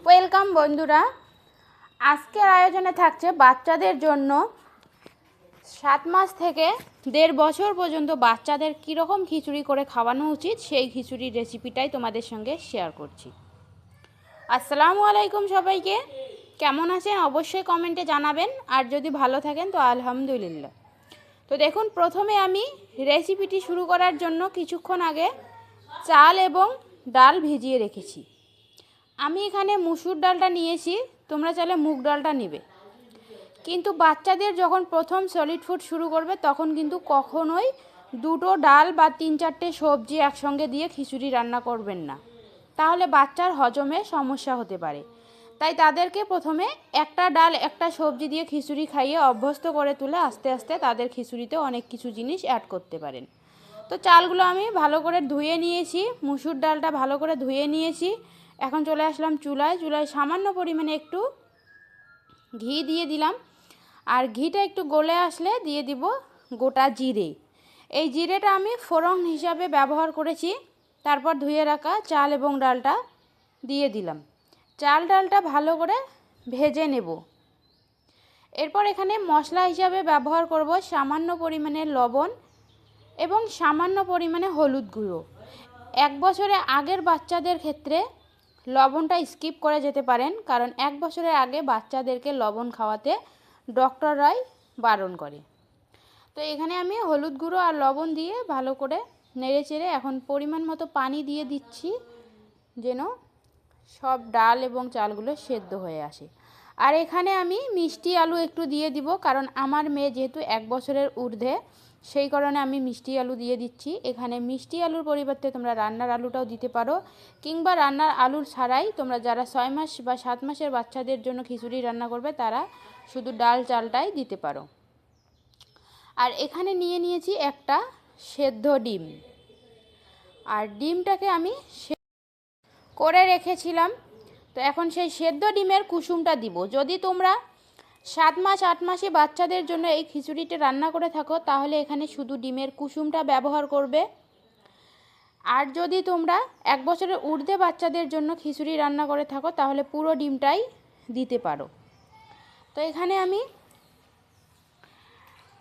Welcome বন্ধুরা, আজকের আয়োজনে থাকছে বাচ্চাদের জন্য 7 মাস থেকে 1.5 বছর পর্যন্ত বাচ্চাদের কীরকম খিচুড়ি করে খাওয়ানো উচিত সেই খিচুড়ির রেসিপিটাই তোমাদের সঙ্গে শেয়ার করছি। আসসালামু আলাইকুম সবাইকে, কেমন আছেন অবশ্যই কমেন্টে জানাবেন, আর যদি ভালো থাকেন তো আলহামদুলিল্লাহ। তো দেখুন, প্রথমে আমি রেসিপিটি শুরু করার জন্য কিছুক্ষণ আগে চাল এবং ডাল ভিজিয়ে রেখেছি। আমি এখানে মুসুর ডালটা নিয়েছি, তোমরা চাইলে মুগ ডালটা নেবে। কিন্তু বাচ্চাদের যখন প্রথম সলিড ফুড শুরু করবে তখন কিন্তু কখনোই দুটো ডাল বা 3-4টে সবজি একসঙ্গে দিয়ে খিচুড়ি রান্না করবেন না, তাহলে বাচ্চার হজমে সমস্যা হতে পারে। তাই তাদেরকে প্রথমে একটা ডাল একটা সবজি দিয়ে খিচুড়ি খাইয়ে অভ্যস্ত করে তুলে আস্তে আস্তে তাদের খিচুড়িতে অনেক কিছু জিনিস অ্যাড করতে পারেন। তো চালগুলো আমি ভালো করে ধুয়ে নিয়েছি, মুসুর ডালটা ভালো করে ধুয়ে নিয়েছি। এখন চলে আসলাম চুলায় সামান্য পরিমাণে একটু ঘি দিয়ে দিলাম, আর ঘিটা একটু গলে আসলে দিয়ে দিব গোটা জিরে। এই জিরেটা আমি ফোড়ন হিসাবে ব্যবহার করেছি। তারপর ধুয়ে রাখা চাল এবং ডালটা দিয়ে দিলাম। চাল ডালটা ভালো করে ভেজে নেব। এরপর এখানে মশলা হিসাবে ব্যবহার করব সামান্য পরিমাণে লবণ এবং সামান্য পরিমাণে হলুদ গুঁড়ো। 1 বছরের আগের বাচ্চাদের ক্ষেত্রে লবণটা স্কিপ করে যেতে পারেন, কারণ 1 বছরের আগে বাচ্চাদেরকে লবণ খাওয়াতে ডক্টররাই বারণ করে। তো এখানে আমি হলুদ গুঁড়ো আর লবণ দিয়ে ভালো করে নেড়ে চেড়ে এখন পরিমাণ মতো পানি দিয়ে দিচ্ছি, যেন সব ডাল এবং চালগুলো সেদ্ধ হয়ে আসে। আর এখানে আমি মিষ্টি আলু একটু দিয়ে দিব, কারণ আমার মেয়ে যেহেতু 1 বছরের ঊর্ধ্বে, সেই কারণে আমি মিষ্টি আলু দিয়ে দিচ্ছি। এখানে মিষ্টি আলুর পরিবর্তে তোমরা রান্নার আলুটাও দিতে পারো, কিংবা রান্নার আলুর ছাড়াই তোমরা যারা 6 মাস বা 7 মাসের বাচ্চাদের জন্য খিচুড়ি রান্না করবে তারা শুধু ডাল চালটাই দিতে পারো। আর এখানে নিয়ে নিয়েছি একটা সেদ্ধ ডিম, আর ডিমটাকে আমি করে রেখেছিলাম। তো এখন সেই সেদ্ধ ডিমের কুসুমটা দিব। যদি তোমরা 7 মাস 8 মাসে বাচ্চাদের জন্য এই খিচুড়িটা রান্না করে থাকো তাহলে এখানে শুধু ডিমের কুসুমটা ব্যবহার করবে। আর যদি তোমরা 1 বছরের ঊর্ধ্বে বাচ্চাদের জন্য খিচুড়ি রান্না করে থাকো তাহলে পুরো ডিমটাই দিতে পারো। তো এখানে আমি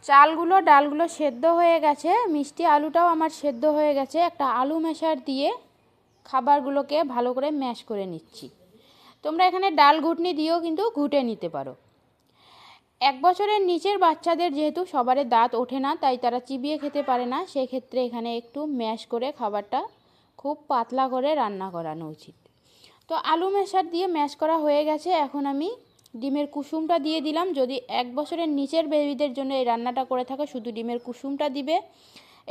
চালগুলো ডালগুলো সেদ্ধ হয়ে গেছে, মিষ্টি আলুটাও আমার সেদ্ধ হয়ে গেছে। একটা আলু ম্যাশার দিয়ে খাবারগুলোকে ভালো করে ম্যাশ করে নিচ্ছি। তোমরা এখানে ডাল ঘুটনি দিয়েও কিন্তু ঘুটে নিতে পারো। 1 বছরের নিচের বাচ্চাদের যেহেতু সবারই দাঁত ওঠে না, তাই তারা চিবিয়ে খেতে পারে না, সেক্ষেত্রে এখানে একটু ম্যাশ করে খাবারটা খুব পাতলা করে রান্না করানো উচিত। তো আলু ম্যাশার দিয়ে ম্যাশ করা হয়ে গেছে। এখন আমি ডিমের কুসুমটা দিয়ে দিলাম। যদি 1 বছরের নিচের বেবিদের জন্য এই রান্নাটা করে থাকো শুধু ডিমের কুসুমটা দিবে।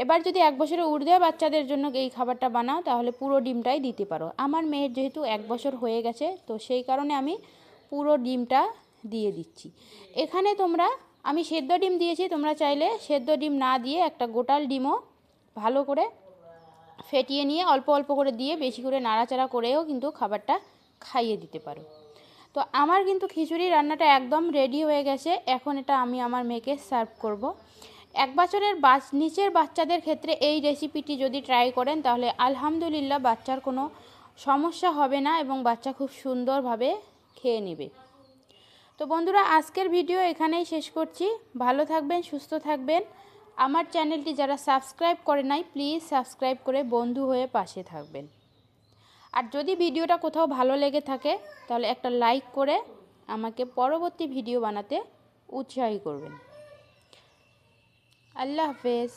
এবার যদি 1 বছরের ঊর্ধ্বে বাচ্চাদের জন্য এই খাবারটা বানাও তাহলে পুরো ডিমটাই দিতে পারো। আমার মেয়ের যেহেতু 1 বছর হয়ে গেছে, তো সেই কারণে আমি পুরো ডিমটা দিয়ে দিচ্ছি। এখানে আমি সেদ্ধ ডিম দিয়েছি, তোমরা চাইলে সেদ্ধ ডিম না দিয়ে একটা গোটাল ডিমও ভালো করে ফেটিয়ে নিয়ে অল্প অল্প করে দিয়ে বেশি করে নাড়াচাড়া করেও কিন্তু খাবারটা খাইয়ে দিতে পারো। তো আমার কিন্তু খিচুড়ি রান্নাটা একদম রেডি হয়ে গেছে। এখন এটা আমি আমার মেয়েকে সার্ভ করব। 1 বছরের নিচের বাচ্চাদের ক্ষেত্রে এই রেসিপিটি যদি ট্রাই করেন তাহলে আলহামদুলিল্লাহ বাচ্চার কোনো সমস্যা হবে না এবং বাচ্চা খুব সুন্দরভাবে খেয়ে নেবে। তো বন্ধুরা, আজকের ভিডিও এখানেই শেষ করছি। ভালো থাকবেন, সুস্থ থাকবেন। আমার চ্যানেলটি যারা সাবস্ক্রাইব করে নাই প্লিজ সাবস্ক্রাইব করে বন্ধু হয়ে পাশে থাকবেন। আর যদি ভিডিওটা কোথাও ভালো লেগে থাকে তাহলে একটা লাইক করে আমাকে পরবর্তী ভিডিও বানাতে উৎসাহী করবেন। আল্লাহ হাফেজ।